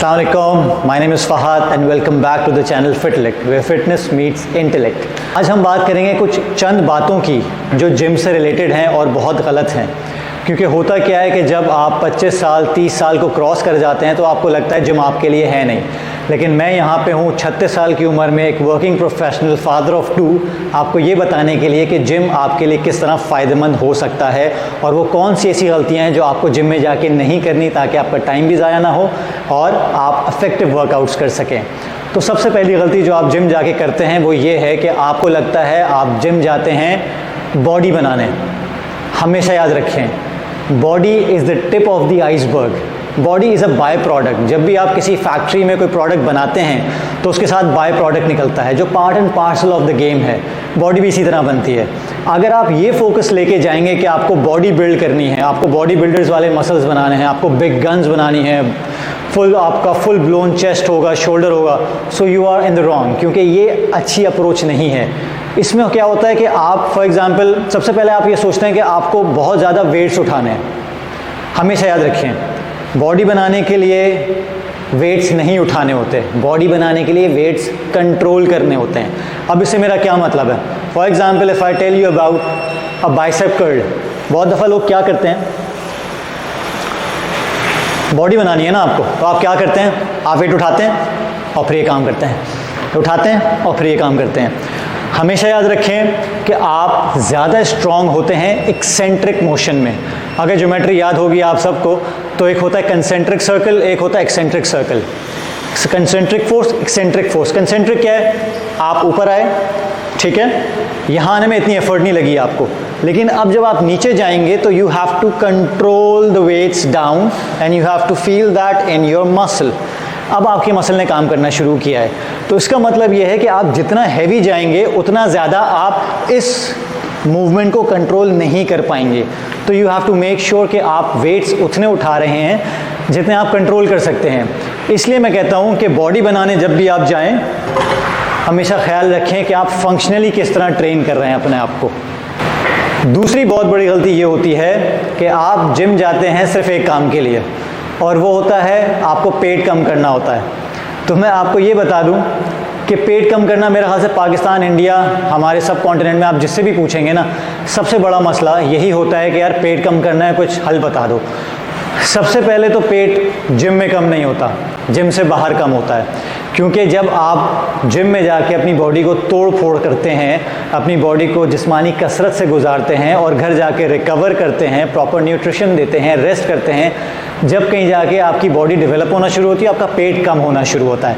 Assalamu alaikum, my name is Fahad and welcome back to the channel Fitlick where fitness meets intellect। आज हम बात करेंगे कुछ चंद बातों की जो जिम से रिलेटेड हैं और बहुत गलत हैं। क्योंकि होता क्या है कि जब आप 25 साल 30 साल को क्रॉस कर जाते हैं तो आपको लगता है जिम आपके लिए है नहीं, लेकिन मैं यहाँ पे हूँ 36 साल की उम्र में एक वर्किंग प्रोफेशनल फादर ऑफ 2 आपको ये बताने के लिए कि जिम आपके लिए किस तरह फ़ायदेमंद हो सकता है और वो कौन सी ऐसी गलतियाँ हैं जो आपको जिम में जाके नहीं करनी ताकि आपका टाइम भी ज़ाया ना हो और आप इफ़ेक्टिव वर्कआउट्स कर सकें। तो सबसे पहली गलती जो आप जिम जाके करते हैं वो ये है कि आपको लगता है आप जिम जाते हैं बॉडी बनाने। हमेशा याद रखें, body is the tip of the iceberg. Body is a by product. जब भी आप किसी फैक्ट्री में कोई प्रोडक्ट बनाते हैं तो उसके साथ बाय प्रोडक्ट निकलता है जो part and parcel of the game है। बॉडी भी इसी तरह बनती है। अगर आप ये फोकस लेके जाएंगे कि आपको बॉडी बिल्ड करनी है, आपको बॉडी बिल्डर्स वाले मसल्स बनाने हैं, आपको बिग गन्स बनानी है, आपका फुल ब्लोन चेस्ट होगा, शोल्डर होगा, so you are in the wrong, क्योंकि ये अच्छी अप्रोच नहीं है। इसमें क्या होता है कि आप फॉर एग्जांपल सबसे पहले आप ये सोचते हैं कि आपको बहुत ज़्यादा वेट्स उठाने हैं। हमेशा याद रखें, बॉडी बनाने के लिए वेट्स नहीं उठाने होते, बॉडी बनाने के लिए वेट्स कंट्रोल करने होते हैं। अब इससे मेरा क्या मतलब है? For example if I tell you about a bicep curl, बहुत दफ़ा लोग क्या करते हैं, बॉडी बनानी है ना आपको, तो आप क्या करते हैं, आप वेट उठाते हैं और फिर ये काम करते हैं, उठाते हैं और फिर ये काम करते हैं। हमेशा याद रखें कि आप ज़्यादा स्ट्रॉन्ग होते हैं एक्सेंट्रिक मोशन में। अगर ज्योमेट्री याद होगी आप सबको तो एक होता है कंसेंट्रिक सर्कल, एक होता है eccentric circle. Concentric force, eccentric force. Concentric क्या है, आप ऊपर आए, ठीक है, यहाँ आने में इतनी एफर्ट नहीं लगी आपको, लेकिन अब जब आप नीचे जाएंगे तो you have to control the weights down and you have to feel that in your muscle. अब आपकी मसल ने काम करना शुरू किया है, तो इसका मतलब यह है कि आप जितना हैवी जाएंगे उतना ज़्यादा आप इस मूवमेंट को कंट्रोल नहीं कर पाएंगे। तो you have to make sure कि आप वेट्स उतने उठा रहे हैं जितने आप कंट्रोल कर सकते हैं। इसलिए मैं कहता हूँ कि बॉडी बनाने जब भी आप जाएं हमेशा ख्याल रखें कि आप फंक्शनली किस तरह ट्रेन कर रहे हैं अपने आप को। दूसरी बहुत बड़ी गलती ये होती है कि आप जिम जाते हैं सिर्फ एक काम के लिए और वो होता है आपको पेट कम करना होता है। तो मैं आपको ये बता दूं कि पेट कम करना मेरे ख्याल से पाकिस्तान, इंडिया, हमारे सब कॉन्टिनेंट में आप जिससे भी पूछेंगे ना, सबसे बड़ा मसला यही होता है कि यार पेट कम करना है, कुछ हल बता दो। सबसे पहले तो पेट जिम में कम नहीं होता, जिम से बाहर कम होता है। क्योंकि जब आप जिम में जाके अपनी बॉडी को तोड़ फोड़ करते हैं, अपनी बॉडी को जिस्मानी कसरत से गुजारते हैं और घर जाके रिकवर करते हैं, प्रॉपर न्यूट्रिशन देते हैं, रेस्ट करते हैं, जब कहीं जाके आपकी बॉडी डेवलप होना शुरू होती है, आपका पेट कम होना शुरू होता है।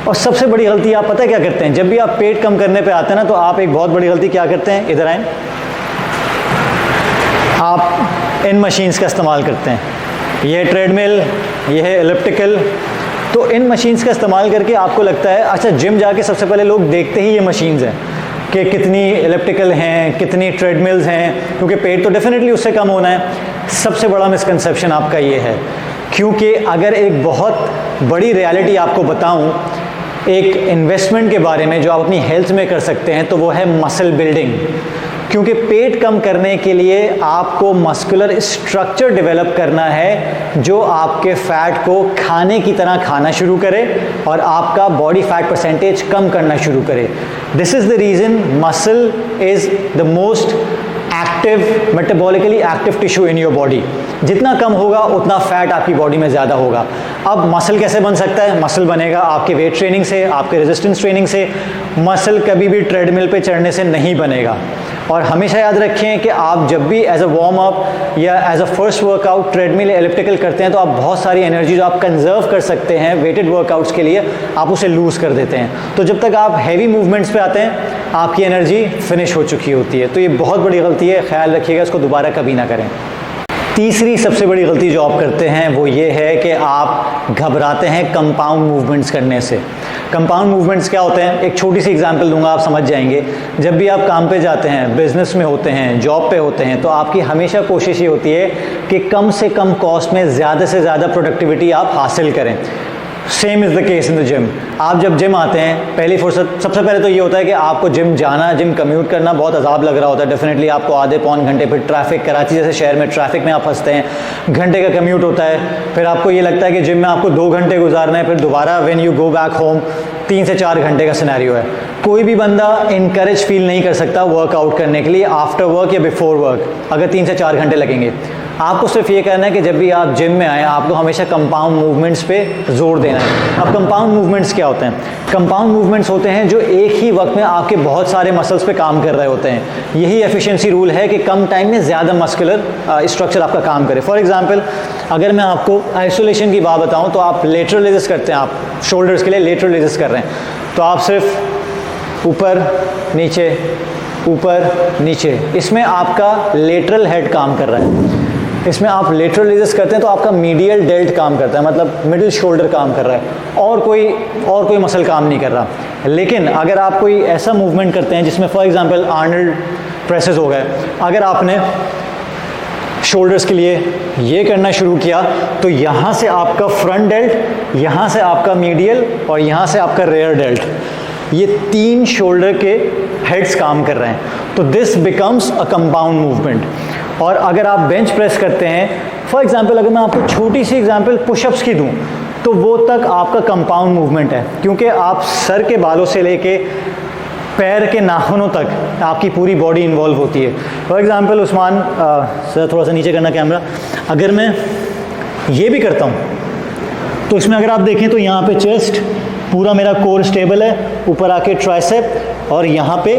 और सबसे बड़ी गलती आप पता है क्या करते हैं, जब भी आप पेट कम करने पे आते हैं ना, तो आप एक बहुत बड़ी गलती क्या करते हैं, इधर आएँ, आप इन मशीन्स का इस्तेमाल करते हैं। ये है ट्रेडमिल, ये है एलिप्टिकल। तो इन मशीन्स का इस्तेमाल करके आपको लगता है, अच्छा जिम जाके सबसे पहले लोग देखते ही ये मशीन्स हैं कि कितनी एलिप्टिकल हैं, कितनी ट्रेडमिल्स हैं, क्योंकि पेट तो डेफिनेटली उससे कम होना है। सबसे बड़ा मिसकंसेप्शन आपका ये है, क्योंकि अगर एक बहुत बड़ी रियलिटी आपको बताऊं एक इन्वेस्टमेंट के बारे में जो आप अपनी हेल्थ में कर सकते हैं, तो वो है मसल बिल्डिंग। क्योंकि पेट कम करने के लिए आपको मस्कुलर स्ट्रक्चर डेवलप करना है जो आपके फैट को खाने की तरह खाना शुरू करे और आपका बॉडी फैट परसेंटेज कम करना शुरू करे। This is the reason muscle is the most active, metabolically active tissue in your body. जितना कम होगा उतना फैट आपकी बॉडी में ज़्यादा होगा। अब मसल कैसे बन सकता है? मसल बनेगा आपके वेट ट्रेनिंग से, आपके रेजिस्टेंस ट्रेनिंग से। मसल कभी भी ट्रेडमिल पे चढ़ने से नहीं बनेगा। और हमेशा याद रखें कि आप जब भी एज अ वार्म अप या as a first workout treadmill elliptical करते हैं तो आप बहुत सारी एनर्जी जो आप कंजर्व कर सकते हैं वेटेड वर्कआउट्स के लिए, आप उसे लूज़ कर देते हैं। तो जब तक आप हैवी मूवमेंट्स पे आते हैं आपकी एनर्जी फिनिश हो चुकी होती है। तो ये बहुत बड़ी गलती है, ख्याल रखिएगा, इसको दोबारा कभी ना करें। तीसरी सबसे बड़ी गलती जो आप करते हैं वो ये है कि आप घबराते हैं कंपाउंड मूवमेंट्स करने से। कंपाउंड मूवमेंट्स क्या होते हैं? एक छोटी सी एग्जांपल दूंगा, आप समझ जाएंगे। जब भी आप काम पे जाते हैं, बिजनेस में होते हैं, जॉब पे होते हैं, तो आपकी हमेशा कोशिश ये होती है कि कम से कम कॉस्ट में ज़्यादा से ज़्यादा प्रोडक्टिविटी आप हासिल करें। Same is the case in the gym. आप जब जिम आते हैं, पहली फुर्सत सबसे पहले तो ये होता है कि आपको जिम जाना, जिम कम्यूट करना बहुत अजाब लग रहा होता है। डेफिनेटली आपको आधे पौन घंटे, फिर ट्रैफिक, कराची जैसे शहर में ट्रैफिक में आप फंसते हैं, घंटे का कम्यूट होता है, फिर आपको ये लगता है कि जिम में आपको 2 घंटे गुजारना है, फिर दोबारा when you go back home 3 से 4 घंटे का सिनेरियो है। कोई भी बंदा इनकरेज फील नहीं कर सकता वर्कआउट करने के लिए आफ्टर वर्क या बिफोर वर्क, अगर 3 से 4 घंटे लगेंगे। आपको सिर्फ ये करना है कि जब भी आप जिम में आए, आपको हमेशा कंपाउंड मूवमेंट्स पे जोर देना है। अब कंपाउंड मूवमेंट्स क्या होते हैं? कंपाउंड मूवमेंट्स होते हैं जो एक ही वक्त में आपके बहुत सारे मसल्स पे काम कर रहे होते हैं। यही एफिशिएंसी रूल है कि कम टाइम में ज़्यादा मस्कुलर स्ट्रक्चर आपका काम करे। फॉर एग्जांपल, अगर मैं आपको आइसोलेशन की बात बताऊं तो आप लेटरल रेजेस करते हैं, आप शोल्डर्स के लिए लेटरल रेजेस कर रहे हैं, तो आप सिर्फ ऊपर नीचे ऊपर नीचे, इसमें आपका लेटरल हेड काम कर रहा है। इसमें आप लेटरल रेजेस करते हैं तो आपका मीडियल डेल्ट काम करता है, मतलब मिडिल शोल्डर काम कर रहा है, और कोई मसल काम नहीं कर रहा। लेकिन अगर आप कोई ऐसा मूवमेंट करते हैं जिसमें फॉर एग्जांपल आर्नल्ड प्रेसेस हो गए, अगर आपने शोल्डर्स के लिए ये करना शुरू किया तो यहाँ से आपका फ्रंट डेल्ट, यहाँ से आपका मीडियल और यहाँ से आपका रेयर डेल्ट, ये 3 शोल्डर के हेड्स काम कर रहे हैं। तो this becomes a compound movement. और अगर आप बेंच प्रेस करते हैं, फॉर एग्जांपल अगर मैं आपको छोटी सी एग्जांपल पुशअप्स की दूं, तो वो तक आपका कंपाउंड मूवमेंट है, क्योंकि आप सर के बालों से लेके पैर के नाखूनों तक आपकी पूरी बॉडी इन्वॉल्व होती है। फॉर एग्जांपल उस्मान, सर थोड़ा सा नीचे करना कैमरा, अगर मैं ये भी करता हूँ तो इसमें अगर आप देखें तो यहाँ पे चेस्ट पूरा मेरा कोर स्टेबल है, ऊपर आके ट्राइसेप और यहाँ पे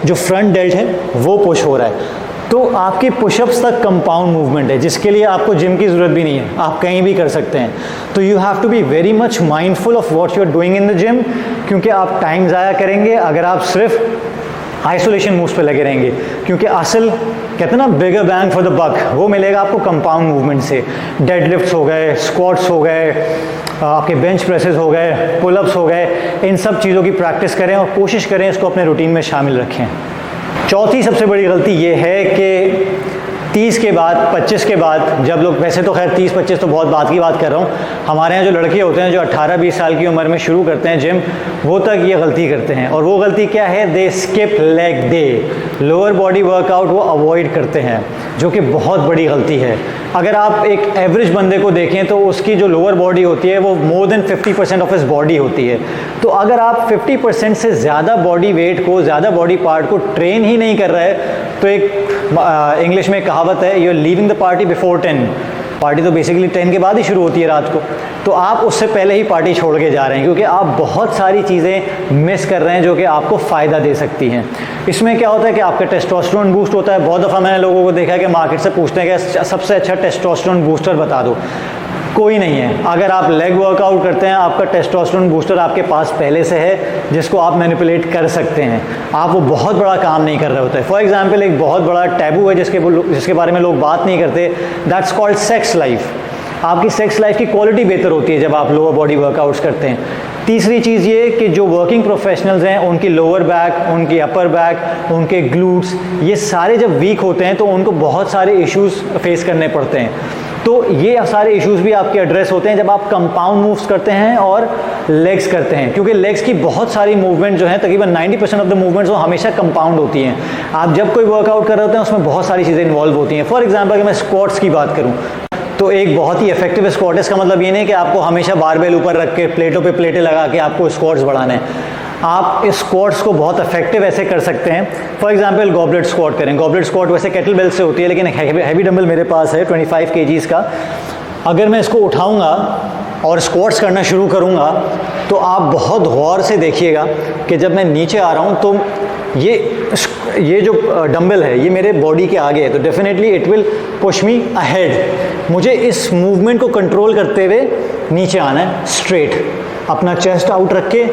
जो फ्रंट डेल्ट है वो पुश हो रहा है। तो आपके पुशअप्स तक कंपाउंड मूवमेंट है, जिसके लिए आपको जिम की ज़रूरत भी नहीं है, आप कहीं भी कर सकते हैं। तो you have to be very much mindful of what you are doing in the gym, क्योंकि आप टाइम ज़ाया करेंगे अगर आप सिर्फ आइसोलेशन मूव्स पे लगे रहेंगे, क्योंकि असल कहते हैं ना बिगर बैंग फॉर द बक, वो मिलेगा आपको कंपाउंड मूवमेंट से। डेडलिफ्ट्स हो गए, स्क्वाट्स हो गए, आपके बेंच प्रेसेस हो गए, पुलअप्स हो गए, इन सब चीज़ों की प्रैक्टिस करें और कोशिश करें इसको अपने रूटीन में शामिल रखें। चौथी सबसे बड़ी गलती ये है कि 30 के बाद, 25 के बाद, जब लोग, वैसे तो खैर 30-25 तो बहुत बात की बात कर रहा हूँ, हमारे यहाँ जो लड़के होते हैं जो 18-20 साल की उम्र में शुरू करते हैं जिम, वो तक ये गलती करते हैं। और वो गलती क्या है? They skip leg day, lower body workout वो अवॉइड करते हैं, जो कि बहुत बड़ी गलती है। अगर आप एक एवरेज बंदे को देखें तो उसकी जो लोअर बॉडी होती है वो more than 50% of his body होती है। तो अगर आप 50% से ज़्यादा बॉडी वेट को, ज़्यादा बॉडी पार्ट को ट्रेन ही नहीं कर रहे हैं, तो एक इंग्लिश में कहावत है, you are leaving the party before 10। Party तो बेसिकली 10 के बाद ही शुरू होती है रात को, तो आप उससे पहले ही पार्टी छोड़ के जा रहे हैं, क्योंकि आप बहुत सारी चीज़ें मिस कर रहे हैं जो कि आपको फ़ायदा दे सकती हैं। इसमें क्या होता है कि आपका टेस्टोस्टेरोन बूस्ट होता है। बहुत दफ़ा मैंने लोगों को देखा है कि मार्केट से पूछते हैं कि सबसे अच्छा टेस्टोस्टेरोन बूस्टर बता दो, कोई नहीं है। अगर आप लेग वर्कआउट करते हैं, आपका टेस्टोस्टेरोन बूस्टर आपके पास पहले से है, जिसको आप मैनिपुलेट कर सकते हैं। आप वो बहुत बड़ा काम नहीं कर रहे होते। फॉर एग्जांपल, एक बहुत बड़ा टैबू है जिसके बारे में लोग बात नहीं करते, दैट्स कॉल्ड सेक्स लाइफ। आपकी सेक्स लाइफ की क्वालिटी बेहतर होती है जब आप लोअर बॉडी वर्कआउट्स करते हैं। तीसरी चीज़ ये कि जो वर्किंग प्रोफेशनल्स हैं, उनकी लोअर बैक, उनकी अपर बैक, उनके ग्लूट्स, ये सारे जब वीक होते हैं तो उनको बहुत सारे इश्यूज़ फेस करने पड़ते हैं। तो ये सारे इश्यूज़ भी आपके एड्रेस होते हैं जब आप कंपाउंड मूव्स करते हैं और लेग्स करते हैं, क्योंकि लेग्स की बहुत सारी मूवमेंट जो है, तकरीबन 90% ऑफ द मूवमेंट्स वो हमेशा कंपाउंड होती हैं। आप जब कोई वर्कआउट कर रहे होते हैं उसमें बहुत सारी चीज़ें इन्वॉल्व होती हैं। फॉर एग्जाम्पल, अगर मैं स्क्वाट्स की बात करूँ तो एक बहुत ही इफेक्टिव स्क्वाट, इसका मतलब ये नहीं कि आपको हमेशा बारबेल ऊपर रख के प्लेटों पे प्लेटें लगा के आपको स्क्वाट्स बढ़ाना है। आप इस स्क्वाट्स को बहुत इफेक्टिव ऐसे कर सकते हैं। फॉर एग्जांपल, गॉबलेट स्क्वाट करें। गॉबलेट स्क्वाट वैसे केटल बेल से होती है, लेकिन हैवी डंबल मेरे पास है 25 kgs का। अगर मैं इसको उठाऊंगा और स्क्वाट्स करना शुरू करूंगा तो आप बहुत गौर से देखिएगा कि जब मैं नीचे आ रहा हूं तो ये जो डंबल है ये मेरे बॉडी के आगे है, तो definitely it will push me ahead. मुझे इस मूवमेंट को कंट्रोल करते हुए नीचे आना है, स्ट्रेट अपना चेस्ट आउट रख के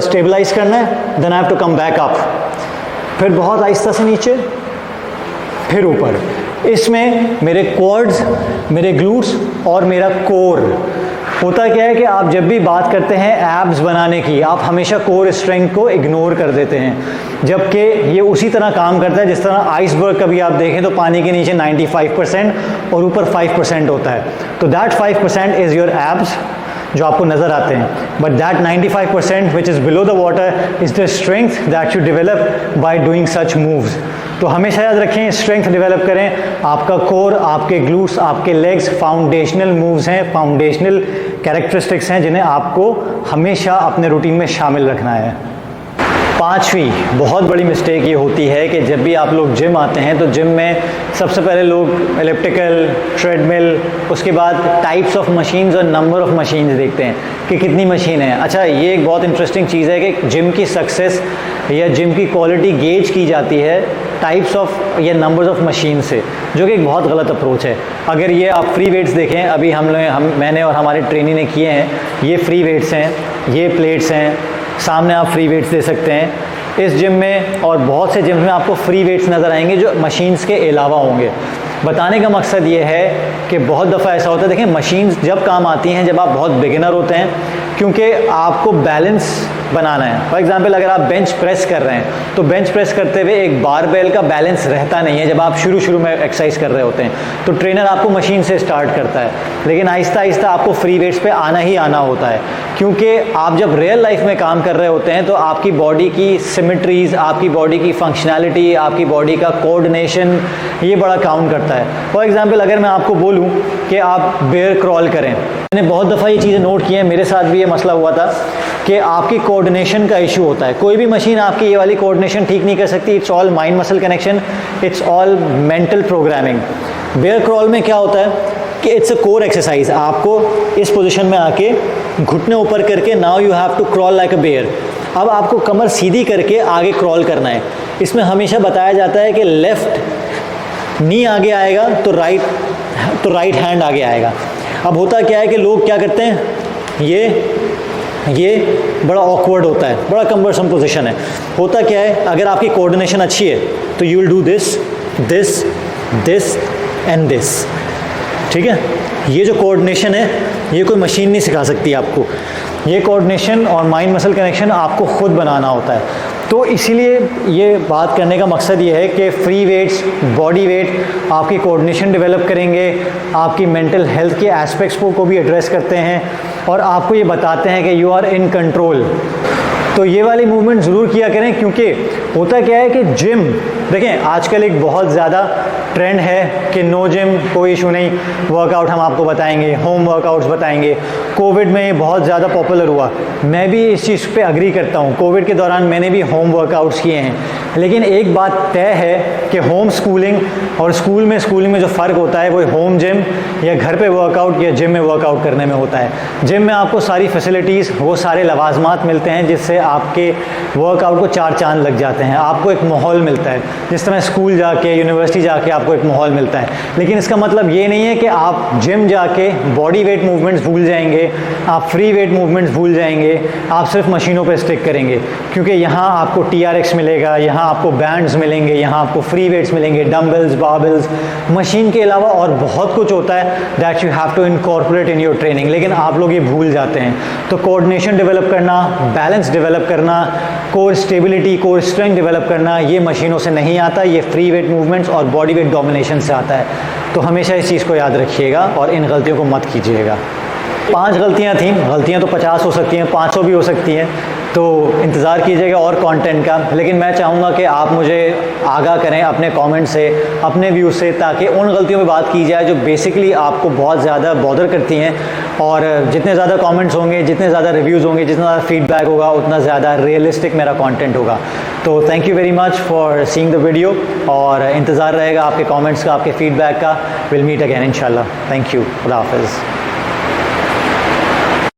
स्टेबलाइज करना है, then I have to come back up, फिर बहुत आहिस्ता से नीचे, फिर ऊपर। इसमें मेरे क्वाड्स, मेरे ग्लूट्स और मेरा कोर। होता क्या है कि आप जब भी बात करते हैं एब्स बनाने की, आप हमेशा कोर स्ट्रेंथ को इग्नोर कर देते हैं, जबकि ये उसी तरह काम करता है जिस तरह आइसबर्ग कभी आप देखें तो पानी के नीचे 95% और ऊपर 5% होता है। तो दैट 5% इज़ योर एब्स, जो आपको नज़र आते हैं, but that 95% which is below the water is the strength that you develop by doing such moves. तो हमेशा याद रखें, स्ट्रेंथ डेवलप करें। आपका कोर, आपके ग्लूट्स, आपके लेग्स फाउंडेशनल मूव्स हैं, फाउंडेशनल कैरेक्टरिस्टिक्स हैं जिन्हें आपको हमेशा अपने रूटीन में शामिल रखना है। पांचवी बहुत बड़ी मिस्टेक ये होती है कि जब भी आप लोग जिम आते हैं तो जिम में सबसे पहले लोग एलिप्टिकल, ट्रेडमिल, उसके बाद टाइप्स ऑफ मशीन्स और नंबर ऑफ मशीन्स देखते हैं कि कितनी मशीन है। अच्छा, ये एक बहुत इंटरेस्टिंग चीज़ है कि जिम की सक्सेस या जिम की क्वालिटी गेज की जाती है टाइप्स ऑफ या नंबर्स ऑफ मशीन से, जो कि एक बहुत गलत अप्रोच है। अगर ये आप फ्री वेट्स देखें, अभी मैंने और हमारे ट्रेनी ने किए हैं, ये फ्री वेट्स हैं, ये प्लेट्स हैं, सामने आप फ्री वेट्स दे सकते हैं। इस जिम में और बहुत से जिम में आपको फ्री वेट्स नज़र आएंगे जो मशीन्स के अलावा होंगे। बताने का मकसद ये है कि बहुत दफ़ा ऐसा होता है, देखिए मशीन्स जब काम आती हैं जब आप बहुत बिगिनर होते हैं, क्योंकि आपको बैलेंस बनाना है। फॉर एग्जांपल अगर आप बेंच प्रेस कर रहे हैं तो बेंच प्रेस करते हुए एक बारबेल का बैलेंस रहता नहीं है जब आप शुरू में एक्सरसाइज कर रहे होते हैं। तो ट्रेनर आपको मशीन से स्टार्ट करता है, लेकिन आहिस्ता आहिस्ता आपको फ्री वेट्स पे आना ही आना होता है, क्योंकि आप जब रियल लाइफ में काम कर रहे होते हैं तो आपकी बॉडी की सिमेट्रीज, आपकी बॉडी की फंक्शनैलिटी, आपकी बॉडी का कोऑर्डिनेशन, ये बड़ा काउंट करता है। फॉर एग्जांपल अगर मैं आपको बोलूं कि आप बेयर क्रॉल करें, मैंने बहुत दफ़ा ये चीज़ें नोट की हैं, मेरे साथ भी ये मसला हुआ था कि आपकी कोऑर्डिनेशन का इशू होता है। कोई भी मशीन आपकी ये वाली कोऑर्डिनेशन ठीक नहीं कर सकती। It's all mind muscle connection, it's all mental programming. Bear crawl में क्या होता है कि इट्स अ कोर एक्सरसाइज। आपको इस पोजीशन में आके घुटने ऊपर करके now you have to crawl like a bear. अब आपको कमर सीधी करके आगे क्रॉल करना है। इसमें हमेशा बताया जाता है कि लेफ़्ट नी आगे आएगा तो राइट हैंड आगे आएगा। अब होता क्या है कि लोग क्या करते हैं, ये बड़ा ऑकवर्ड होता है, बड़ा कम्बरसम पोजीशन है। होता क्या है, अगर आपकी कोऑर्डिनेशन अच्छी है तो you will do this this this and this, ठीक है। ये जो कोऑर्डिनेशन है ये कोई मशीन नहीं सिखा सकती आपको। ये कोऑर्डिनेशन और माइंड मसल कनेक्शन आपको खुद बनाना होता है। तो इसीलिए ये बात करने का मकसद ये है कि फ्री वेट्स, बॉडी वेट आपकी कोऑर्डिनेशन डेवलप करेंगे, आपकी मेंटल हेल्थ के एस्पेक्ट्स को भी एड्रेस करते हैं और आपको ये बताते हैं कि यू आर इन कंट्रोल। तो ये वाली मूवमेंट ज़रूर किया करें, क्योंकि होता क्या है कि जिम, देखें आजकल एक बहुत ज़्यादा ट्रेंड है कि नो जिम कोई इशू नहीं, वर्कआउट हम आपको बताएंगे, होम वर्कआउट्स बताएंगे। कोविड में ये बहुत ज़्यादा पॉपुलर हुआ, मैं भी इस चीज़ पे अग्री करता हूँ। कोविड के दौरान मैंने भी होम वर्कआउट्स किए हैं, लेकिन एक बात तय है कि होम स्कूलिंग और स्कूलिंग में जो फ़र्क होता है वो होम जिम या घर पे वर्कआउट या जिम में वर्कआउट करने में होता है। जिम में आपको सारी फैसिलिटीज़, वो सारे लवाजमात मिलते हैं जिससे आपके वर्कआउट को चार चांद लग जाते हैं। आपको एक माहौल मिलता है, जिस तरह स्कूल जाके, यूनिवर्सिटी जाके आपको एक माहौल मिलता है। लेकिन इसका मतलब ये नहीं है कि आप जिम जाके बॉडी वेट मूवमेंट्स भूल जाएंगे, आप फ्री वेट मूवमेंट्स भूल जाएंगे, आप सिर्फ मशीनों पे स्टिक करेंगे, क्योंकि यहाँ आपको TRX मिलेगा, यहाँ आपको बैंड्स मिलेंगे, यहाँ आपको फ्री वेट्स मिलेंगे, डम्बल्स, बारबेल्स। मशीन के अलावा और बहुत कुछ होता है that you have to incorporate in your training, लेकिन आप लोग ये भूल जाते हैं। तो कोऑर्डिनेशन डेवलप करना, बैलेंस डेवलप करना, core stability, core strength develop करना, ये मशीनों से नहीं आता, ये फ्री वेट मूवमेंट्स और बॉडी वेट डोमिनेशन से आता है। तो हमेशा इस चीज़ को याद रखिएगा और इन गलतियों को मत कीजिएगा। 5 गलतियाँ थीं, गलतियाँ तो 50 हो सकती हैं, 500 भी हो सकती हैं, तो इंतज़ार कीजिएगा और कंटेंट का। लेकिन मैं चाहूँगा कि आप मुझे आगाह करें अपने कमेंट से, अपने व्यू से, ताकि उन गलतियों पे बात की जाए जो बेसिकली आपको बहुत ज़्यादा बॉदर करती हैं। और जितने ज़्यादा कमेंट्स होंगे, जितने ज़्यादा रिव्यूज़ होंगे, जितना ज़्यादा फीडबैक होगा, उतना ज़्यादा रियलिस्टिक मेरा कंटेंट होगा। तो thank you very much for seeing the video, और इंतज़ार रहेगा आपके कमेंट्स का, आपके फीडबैक का। विल मीट अगेन इंशाल्लाह। थैंक यू, खुदा हाफिज़।